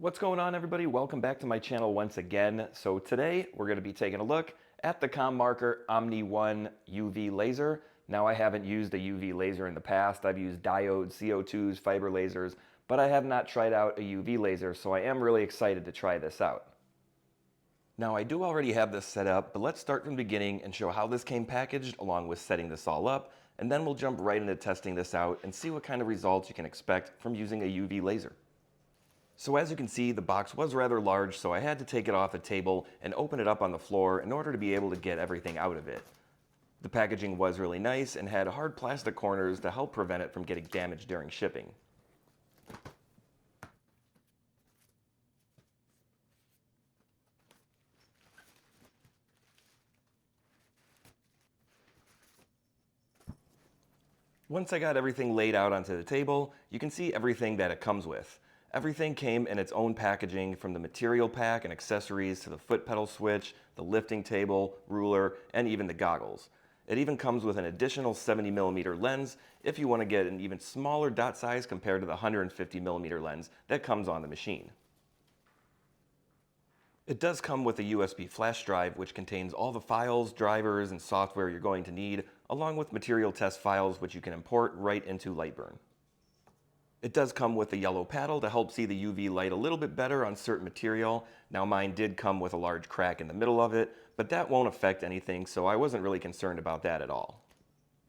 What's going on, everybody? Welcome back to my channel once again. So today we're going to be taking a look at the Commarker Omni 1 UV laser. Now, I haven't used a UV laser in the past. I've used diodes, CO2s, fiber lasers, but I have not tried out a UV laser, so I am really excited to try this out. Now, I do already have this set up, but let's start from the beginning and show how this came packaged along with setting this all up, and then we'll jump right into testing this out and see what kind of results you can expect from using a UV laser. So as you can see, the box was rather large, so I had to take it off the table and open it up on the floor in order to be able to get everything out of it. The packaging was really nice and had hard plastic corners to help prevent it from getting damaged during shipping. Once I got everything laid out onto the table, you can see everything that it comes with. Everything came in its own packaging, from the material pack and accessories to the foot pedal switch, the lifting table, ruler, and even the goggles. It even comes with an additional 70mm lens if you want to get an even smaller dot size compared to the 150mm lens that comes on the machine. It does come with a USB flash drive, which contains all the files, drivers, and software you're going to need, along with material test files which you can import right into Lightburn. It does come with a yellow paddle to help see the UV light a little bit better on certain material. Now, mine did come with a large crack in the middle of it, but that won't affect anything, so I wasn't really concerned about that at all.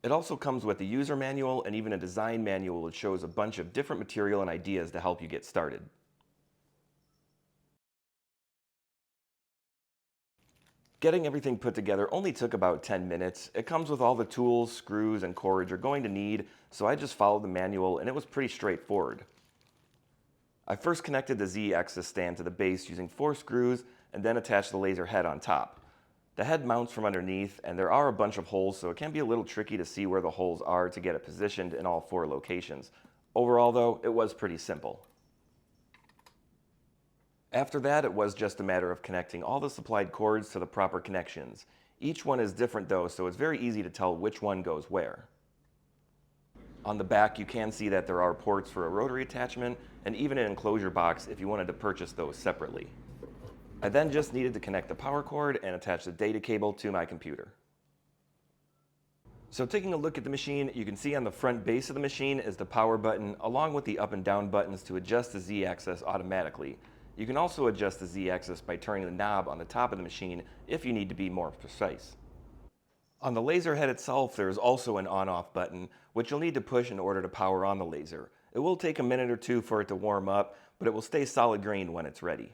It also comes with a user manual and even a design manual which shows a bunch of different material and ideas to help you get started. Getting everything put together only took about 10 minutes. It comes with all the tools, screws, and cords you're going to need, so I just followed the manual and it was pretty straightforward. I first connected the Z-axis stand to the base using 4 screws and then attached the laser head on top. The head mounts from underneath, and there are a bunch of holes, so it can be a little tricky to see where the holes are to get it positioned in all 4 locations. Overall, though, it was pretty simple. After that, it was just a matter of connecting all the supplied cords to the proper connections. Each one is different though, so it's very easy to tell which one goes where. On the back, you can see that there are ports for a rotary attachment and even an enclosure box if you wanted to purchase those separately. I then just needed to connect the power cord and attach the data cable to my computer. So taking a look at the machine, you can see on the front base of the machine is the power button along with the up and down buttons to adjust the Z-axis automatically. You can also adjust the Z-axis by turning the knob on the top of the machine if you need to be more precise. On the laser head itself, there is also an on-off button, which you'll need to push in order to power on the laser. It will take a minute or two for it to warm up, but it will stay solid green when it's ready.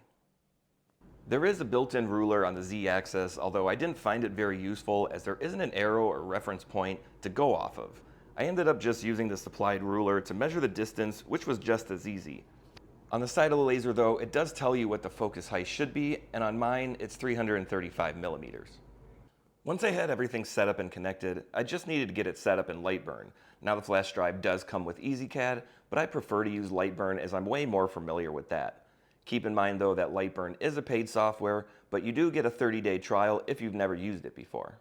There is a built-in ruler on the Z-axis, although I didn't find it very useful as there isn't an arrow or reference point to go off of. I ended up just using the supplied ruler to measure the distance, which was just as easy. On the side of the laser though, it does tell you what the focus height should be, and on mine, it's 335mm. Once I had everything set up and connected, I just needed to get it set up in Lightburn. Now, the flash drive does come with EasyCAD, but I prefer to use Lightburn as I'm way more familiar with that. Keep in mind though that Lightburn is a paid software, but you do get a 30-day trial if you've never used it before.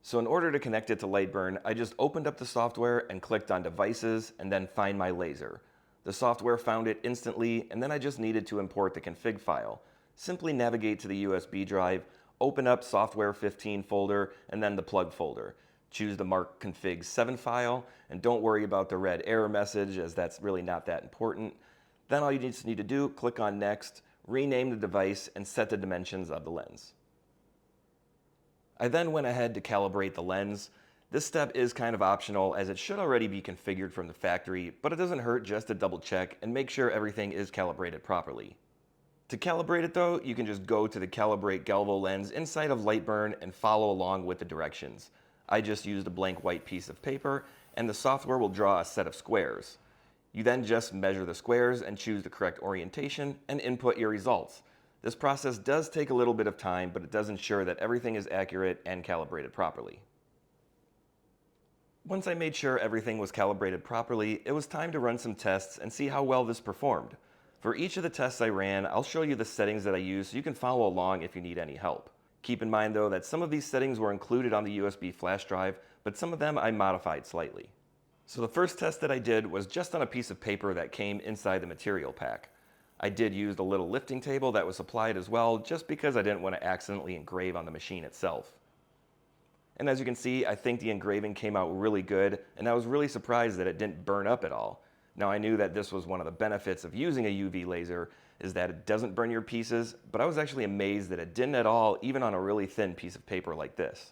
So in order to connect it to Lightburn, I just opened up the software and clicked on Devices and then Find My Laser. The software found it instantly, and then I just needed to import the config file. Simply navigate to the USB drive, open up Software 15 folder, and then the plug folder. Choose the marked config 7 file, and don't worry about the red error message, as that's really not that important. Then all you just need to do, click on Next, rename the device, and set the dimensions of the lens. I then went ahead to calibrate the lens. This step is kind of optional as it should already be configured from the factory, but it doesn't hurt just to double check and make sure everything is calibrated properly. To calibrate it though, you can just go to the Calibrate Galvo lens inside of Lightburn and follow along with the directions. I just used a blank white piece of paper, and the software will draw a set of squares. You then just measure the squares and choose the correct orientation and input your results. This process does take a little bit of time, but it does ensure that everything is accurate and calibrated properly. Once I made sure everything was calibrated properly, it was time to run some tests and see how well this performed. For each of the tests I ran, I'll show you the settings that I use so you can follow along if you need any help. Keep in mind though that some of these settings were included on the USB flash drive, but some of them I modified slightly. So the first test that I did was just on a piece of paper that came inside the material pack. I did use the little lifting table that was supplied as well, just because I didn't want to accidentally engrave on the machine itself. And as you can see, I think the engraving came out really good, and I was really surprised that it didn't burn up at all. Now I knew that this was one of the benefits of using a UV laser, is that it doesn't burn your pieces, but I was actually amazed that it didn't at all, even on a really thin piece of paper like this.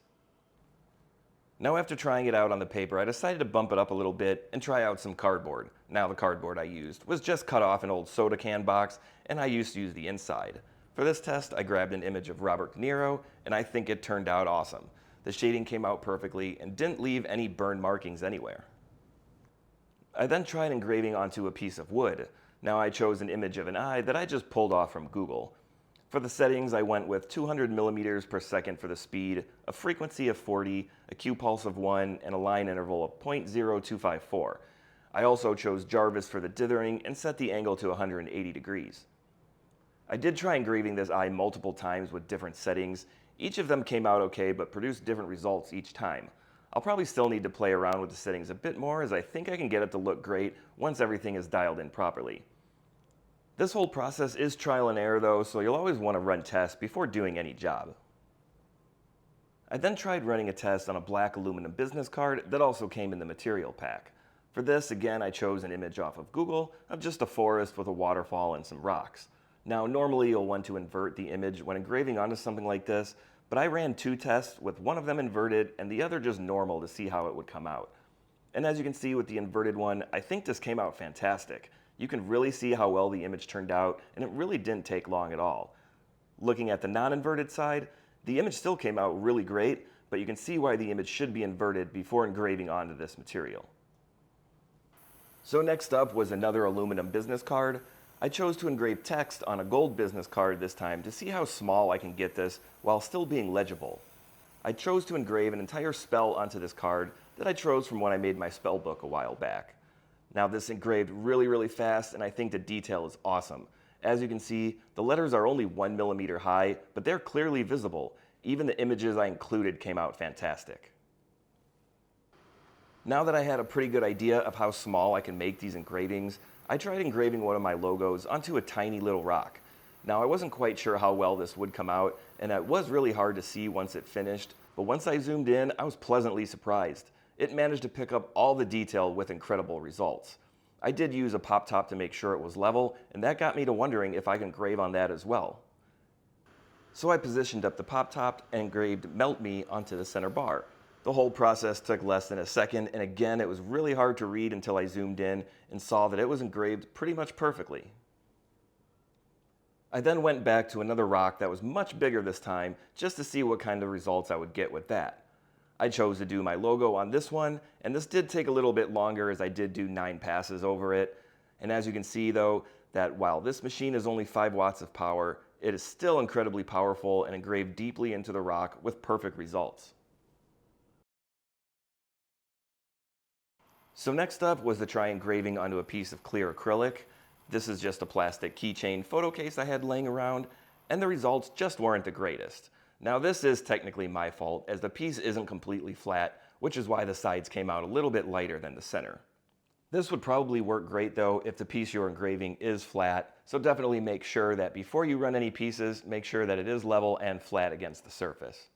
Now after trying it out on the paper, I decided to bump it up a little bit and try out some cardboard. Now the cardboard I used was just cut off an old soda can box, and I used to use the inside. For this test, I grabbed an image of Robert De Niro, and I think it turned out awesome. The shading came out perfectly and didn't leave any burn markings anywhere. I then tried engraving onto a piece of wood. Now I chose an image of an eye that I just pulled off from Google. For the settings, I went with 200 millimeters per second for the speed, a frequency of 40, a Q pulse of 1, and a line interval of 0.0254. I also chose Jarvis for the dithering and set the angle to 180 degrees. I did try engraving this eye multiple times with different settings. Each of them came out okay, but produced different results each time. I'll probably still need to play around with the settings a bit more, as I think I can get it to look great once everything is dialed in properly. This whole process is trial and error though, so you'll always want to run tests before doing any job. I then tried running a test on a black aluminum business card that also came in the material pack. For this, again, I chose an image off of Google of just a forest with a waterfall and some rocks. Now, normally you'll want to invert the image when engraving onto something like this, but I ran two tests with one of them inverted and the other just normal to see how it would come out. And as you can see with the inverted one, I think this came out fantastic. You can really see how well the image turned out, and it really didn't take long at all. Looking at the non-inverted side, the image still came out really great, but you can see why the image should be inverted before engraving onto this material. So next up was another aluminum business card. I chose to engrave text on a gold business card this time to see how small I can get this while still being legible. I chose to engrave an entire spell onto this card that I chose from when I made my spell book a while back. Now this engraved really fast, and I think the detail is awesome. As you can see, the letters are only 1 millimeter high, but they're clearly visible. Even the images I included came out fantastic. Now that I had a pretty good idea of how small I can make these engravings, I tried engraving one of my logos onto a tiny little rock. Now I wasn't quite sure how well this would come out, and it was really hard to see once it finished, but once I zoomed in, I was pleasantly surprised. It managed to pick up all the detail with incredible results. I did use a pop top to make sure it was level, and that got me to wondering if I can engrave on that as well. So I positioned up the pop top and engraved Melt Me onto the center bar. The whole process took less than a second, and again, it was really hard to read until I zoomed in and saw that it was engraved pretty much perfectly. I then went back to another rock that was much bigger this time, just to see what kind of results I would get with that. I chose to do my logo on this one, and this did take a little bit longer as I did do 9 passes over it. And as you can see though, that while this machine is only 5 watts of power, it is still incredibly powerful and engraved deeply into the rock with perfect results. So next up was to try engraving onto a piece of clear acrylic. This is just a plastic keychain photo case I had laying around, and the results just weren't the greatest. Now this is technically my fault, as the piece isn't completely flat, which is why the sides came out a little bit lighter than the center. This would probably work great though if the piece you're engraving is flat, so definitely make sure that before you run any pieces, make sure that it is level and flat against the surface.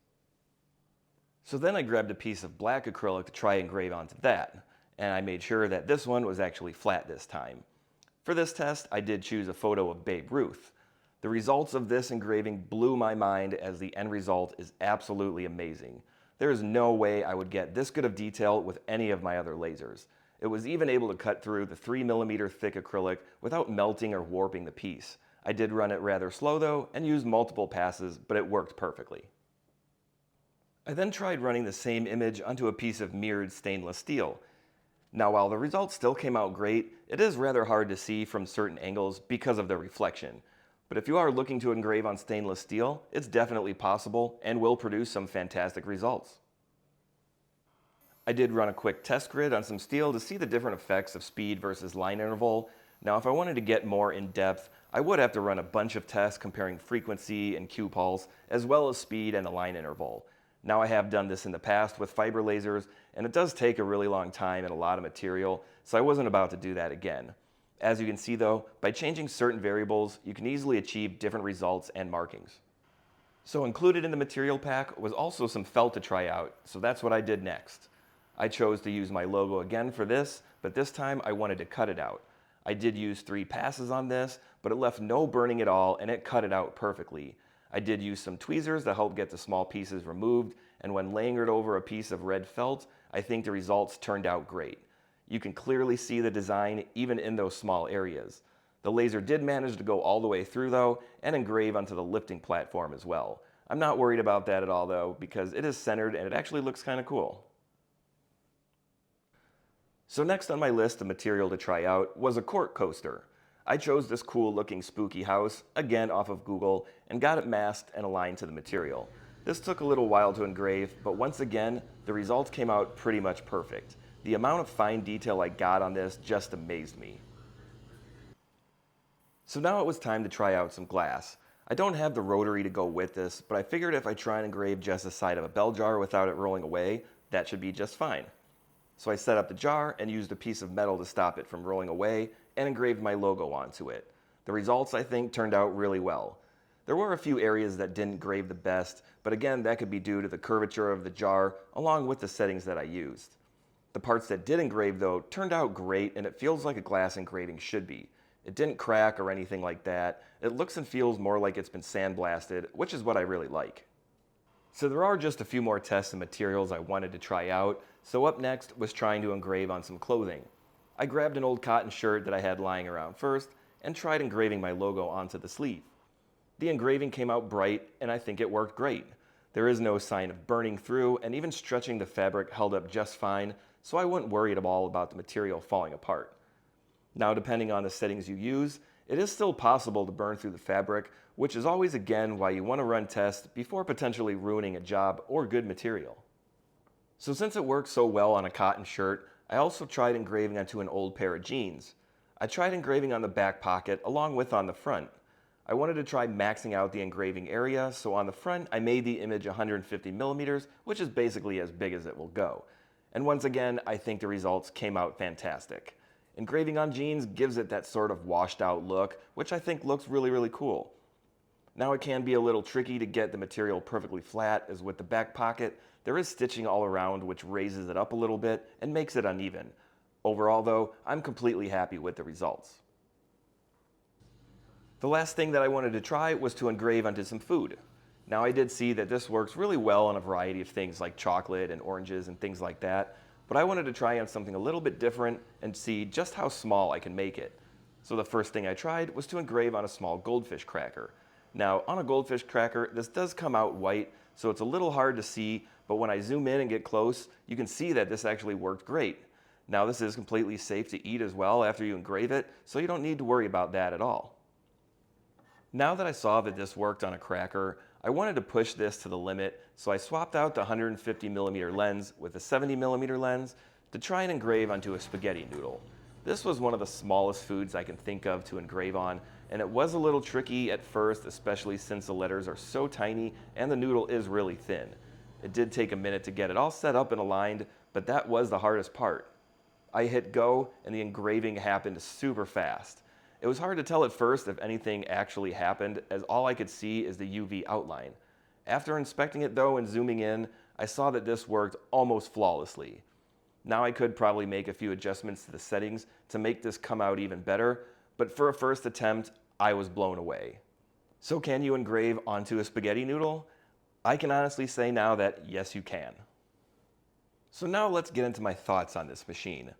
So then I grabbed a piece of black acrylic to try engrave onto that, and I made sure that this one was actually flat this time. For this test, I did choose a photo of Babe Ruth. The results of this engraving blew my mind, as the end result is absolutely amazing. There is no way I would get this good of detail with any of my other lasers. It was even able to cut through the 3 millimeter thick acrylic without melting or warping the piece. I did run it rather slow though, and used multiple passes, but it worked perfectly. I then tried running the same image onto a piece of mirrored stainless steel. Now while the results still came out great, it is rather hard to see from certain angles because of the reflection. But if you are looking to engrave on stainless steel, it's definitely possible and will produce some fantastic results. I did run a quick test grid on some steel to see the different effects of speed versus line interval. Now if I wanted to get more in depth, I would have to run a bunch of tests comparing frequency and Q pulse, as well as speed and the line interval. Now I have done this in the past with fiber lasers, and it does take a really long time and a lot of material, so I wasn't about to do that again. As you can see though, by changing certain variables, you can easily achieve different results and markings. So included in the material pack was also some felt to try out, so that's what I did next. I chose to use my logo again for this, but this time I wanted to cut it out. I did use 3 passes on this, but it left no burning at all and it cut it out perfectly. I did use some tweezers to help get the small pieces removed, and when laying it over a piece of red felt, I think the results turned out great. You can clearly see the design even in those small areas. The laser did manage to go all the way through though, and engrave onto the lifting platform as well. I'm not worried about that at all though, because it is centered and it actually looks kind of cool. So next on my list of material to try out was a cork coaster. I chose this cool looking spooky house, again off of Google, and got it masked and aligned to the material. This took a little while to engrave, but once again, the results came out pretty much perfect. The amount of fine detail I got on this just amazed me. So now it was time to try out some glass. I don't have the rotary to go with this, but I figured if I try and engrave just the side of a bell jar without it rolling away, that should be just fine. So I set up the jar and used a piece of metal to stop it from rolling away and engraved my logo onto it. The results, I think, turned out really well. There were a few areas that didn't engrave the best, but again, that could be due to the curvature of the jar along with the settings that I used. The parts that did engrave though turned out great, and it feels like a glass engraving should be. It didn't crack or anything like that. It looks and feels more like it's been sandblasted, which is what I really like. So there are just a few more tests and materials I wanted to try out, so up next was trying to engrave on some clothing. I grabbed an old cotton shirt that I had lying around first and tried engraving my logo onto the sleeve. The engraving came out bright and I think it worked great. There is no sign of burning through, and even stretching the fabric held up just fine, so I wasn't worried at all about the material falling apart. Now, depending on the settings you use, it is still possible to burn through the fabric, which is always again why you want to run tests before potentially ruining a job or good material. So since it works so well on a cotton shirt, I also tried engraving onto an old pair of jeans. I tried engraving on the back pocket along with on the front. I wanted to try maxing out the engraving area, so on the front I made the image 150 millimeters, which is basically as big as it will go. And once again, I think the results came out fantastic. Engraving on jeans gives it that sort of washed out look, which I think looks really cool. Now it can be a little tricky to get the material perfectly flat, as with the back pocket, there is stitching all around which raises it up a little bit and makes it uneven. Overall though, I'm completely happy with the results. The last thing that I wanted to try was to engrave onto some food. Now I did see that this works really well on a variety of things like chocolate and oranges and things like that, but I wanted to try on something a little bit different and see just how small I can make it. So the first thing I tried was to engrave on a small goldfish cracker. Now on a goldfish cracker, this does come out white, so it's a little hard to see, but when I zoom in and get close, you can see that this actually worked great. Now this is completely safe to eat as well after you engrave it, so you don't need to worry about that at all. Now that I saw that this worked on a cracker, I wanted to push this to the limit, so I swapped out the 150 millimeter lens with a 70 millimeter lens to try and engrave onto a spaghetti noodle. This was one of the smallest foods I can think of to engrave on, and it was a little tricky at first, especially since the letters are so tiny and the noodle is really thin. It did take a minute to get it all set up and aligned, but that was the hardest part. I hit go and the engraving happened super fast. It was hard to tell at first if anything actually happened, as all I could see is the UV outline. After inspecting it though and zooming in, I saw that this worked almost flawlessly. Now I could probably make a few adjustments to the settings to make this come out even better, but for a first attempt, I was blown away. So can you engrave onto a spaghetti noodle? I can honestly say now that yes, you can. So now let's get into my thoughts on this machine.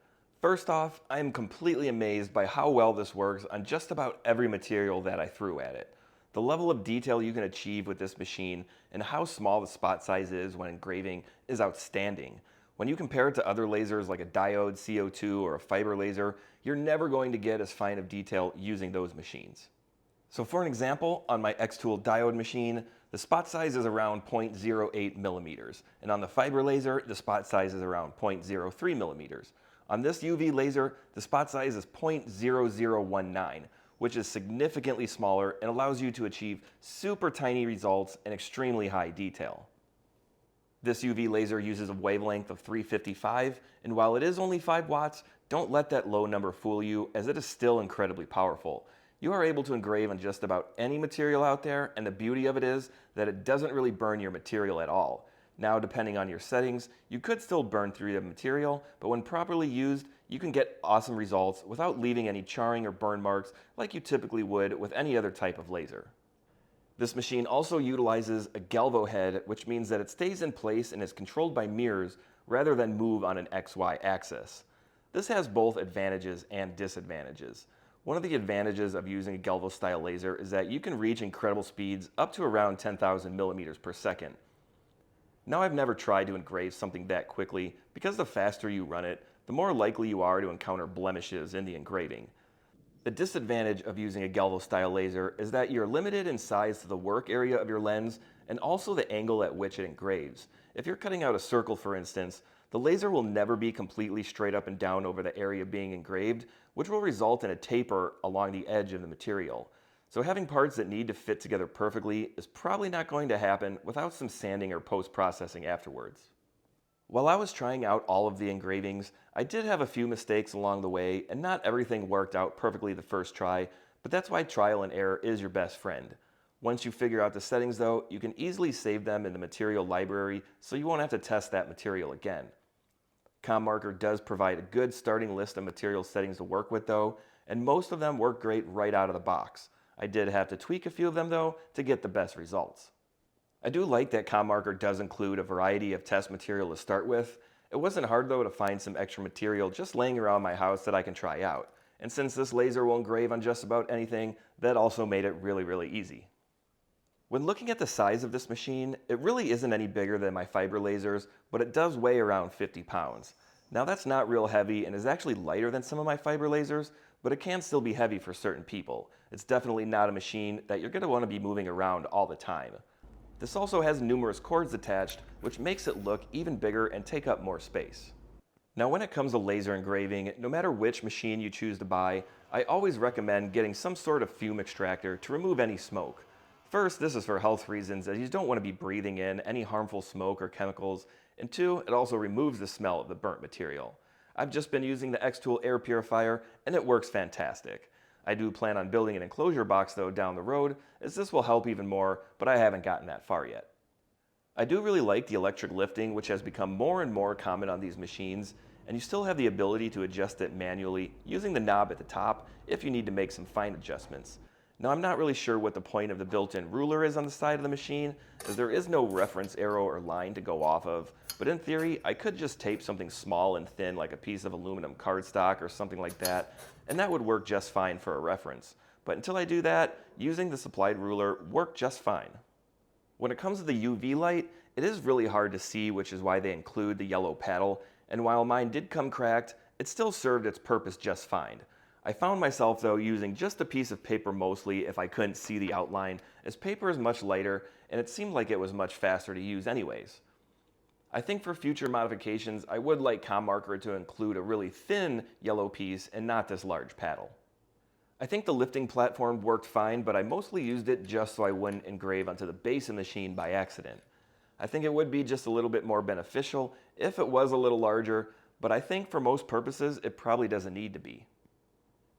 First off, I am completely amazed by how well this works on just about every material that I threw at it. The level of detail you can achieve with this machine and how small the spot size is when engraving is outstanding. When you compare it to other lasers like a diode, CO2, or a fiber laser, you're never going to get as fine of detail using those machines. So for an example, on my X-Tool diode machine, the spot size is around 0.08 millimeters, and on the fiber laser, the spot size is around 0.03 millimeters. On this UV laser, the spot size is 0.0019, which is significantly smaller and allows you to achieve super tiny results and extremely high detail. This UV laser uses a wavelength of 355, and while it is only 5 watts, don't let that low number fool you, as it is still incredibly powerful. You are able to engrave on just about any material out there, and the beauty of it is that it doesn't really burn your material at all. Now, depending on your settings, you could still burn through the material, but when properly used, you can get awesome results without leaving any charring or burn marks like you typically would with any other type of laser. This machine also utilizes a galvo head, which means that it stays in place and is controlled by mirrors rather than move on an XY axis. This has both advantages and disadvantages. One of the advantages of using a galvo style laser is that you can reach incredible speeds up to around 10,000 millimeters per second. Now, I've never tried to engrave something that quickly because the faster you run it, the more likely you are to encounter blemishes in the engraving. The disadvantage of using a galvo style laser is that you're limited in size to the work area of your lens and also the angle at which it engraves. If you're cutting out a circle, for instance, the laser will never be completely straight up and down over the area being engraved, which will result in a taper along the edge of the material. So having parts that need to fit together perfectly is probably not going to happen without some sanding or post-processing afterwards. While I was trying out all of the engravings, I did have a few mistakes along the way, and not everything worked out perfectly the first try, but that's why trial and error is your best friend. Once you figure out the settings though, you can easily save them in the material library so you won't have to test that material again. Commarker does provide a good starting list of material settings to work with though, and most of them work great right out of the box. I did have to tweak a few of them though to get the best results. I do like that Commarker does include a variety of test material to start with. It wasn't hard though to find some extra material just laying around my house that I can try out. And since this laser will engrave on just about anything, that also made it really easy. When looking at the size of this machine, it really isn't any bigger than my fiber lasers, but it does weigh around 50 pounds. Now that's not real heavy and is actually lighter than some of my fiber lasers, but it can still be heavy for certain people. It's definitely not a machine that you're going to want to be moving around all the time. This also has numerous cords attached, which makes it look even bigger and take up more space. Now, when it comes to laser engraving, no matter which machine you choose to buy, I always recommend getting some sort of fume extractor to remove any smoke. First, this is for health reasons, as you don't want to be breathing in any harmful smoke or chemicals, and two, it also removes the smell of the burnt material. I've just been using the Xtool air purifier, and it works fantastic. I do plan on building an enclosure box though down the road, as this will help even more, but I haven't gotten that far yet. I do really like the electric lifting, which has become more and more common on these machines, and you still have the ability to adjust it manually using the knob at the top if you need to make some fine adjustments. Now, I'm not really sure what the point of the built-in ruler is on the side of the machine, as there is no reference arrow or line to go off of, but in theory, I could just tape something small and thin like a piece of aluminum cardstock or something like that, and that would work just fine for a reference. But until I do that, using the supplied ruler worked just fine. When it comes to the UV light, it is really hard to see, which is why they include the yellow paddle, and while mine did come cracked, it still served its purpose just fine. I found myself though using just a piece of paper mostly if I couldn't see the outline, as paper is much lighter and it seemed like it was much faster to use anyways. I think for future modifications, I would like Commarker to include a really thin yellow piece and not this large paddle. I think the lifting platform worked fine, but I mostly used it just so I wouldn't engrave onto the base of the machine by accident. I think it would be just a little bit more beneficial if it was a little larger, but I think for most purposes, it probably doesn't need to be.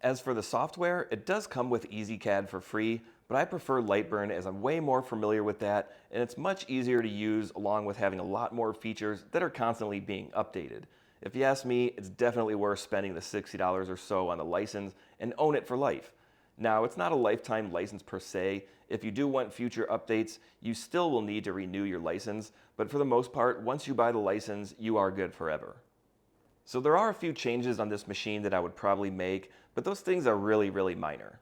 As for the software, it does come with EasyCAD for free, but I prefer Lightburn as I'm way more familiar with that, and it's much easier to use along with having a lot more features that are constantly being updated. If you ask me, it's definitely worth spending the $60 or so on the license and own it for life. Now, it's not a lifetime license per se. If you do want future updates, you still will need to renew your license, but for the most part, once you buy the license, you are good forever. So there are a few changes on this machine that I would probably make, but those things are really minor.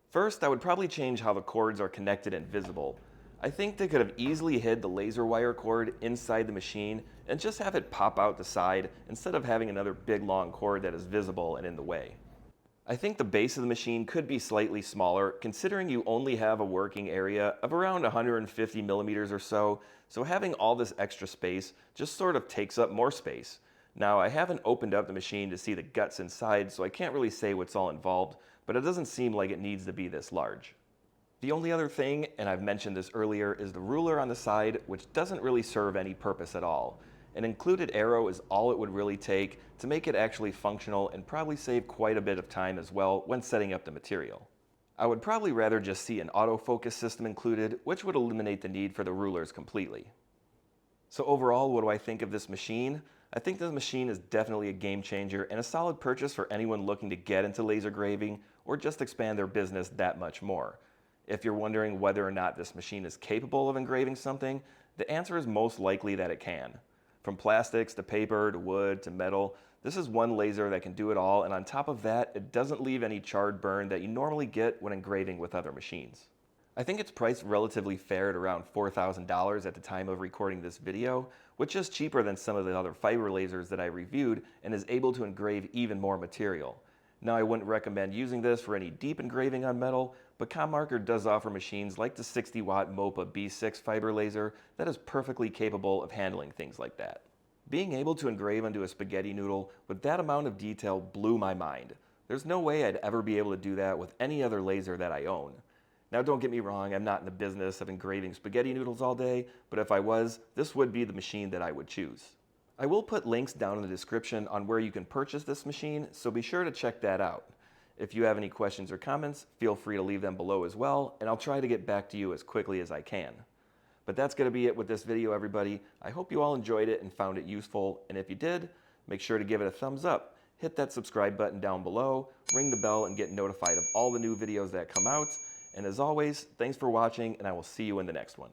First, I would probably change how the cords are connected and visible. I think they could have easily hid the laser wire cord inside the machine and just have it pop out the side instead of having another big long cord that is visible and in the way. I think the base of the machine could be slightly smaller considering you only have a working area of around 150 millimeters or so, so having all this extra space just sort of takes up more space. Now, I haven't opened up the machine to see the guts inside, so I can't really say what's all involved, but it doesn't seem like it needs to be this large. The only other thing, and I've mentioned this earlier, is the ruler on the side, which doesn't really serve any purpose at all. An included arrow is all it would really take to make it actually functional and probably save quite a bit of time as well when setting up the material. I would probably rather just see an autofocus system included, which would eliminate the need for the rulers completely. So overall, what do I think of this machine? I think this machine is definitely a game changer and a solid purchase for anyone looking to get into laser graving or just expand their business that much more. If you're wondering whether or not this machine is capable of engraving something, the answer is most likely that it can. From plastics to paper to wood to metal, this is one laser that can do it all, and on top of that, it doesn't leave any charred burn that you normally get when engraving with other machines. I think it's priced relatively fair at around $4,000 at the time of recording this video, which is cheaper than some of the other fiber lasers that I reviewed and is able to engrave even more material. Now, I wouldn't recommend using this for any deep engraving on metal, but Commarker does offer machines like the 60-watt MOPA B6 fiber laser that is perfectly capable of handling things like that. Being able to engrave onto a spaghetti noodle with that amount of detail blew my mind. There's no way I'd ever be able to do that with any other laser that I own. Now, don't get me wrong, I'm not in the business of engraving spaghetti noodles all day, but if I was, this would be the machine that I would choose. I will put links down in the description on where you can purchase this machine, so be sure to check that out. If you have any questions or comments, feel free to leave them below as well, and I'll try to get back to you as quickly as I can. But that's going to be it with this video, everybody. I hope you all enjoyed it and found it useful, and if you did, make sure to give it a thumbs up, hit that subscribe button down below, ring the bell, and get notified of all the new videos that come out. And as always, thanks for watching, and I will see you in the next one.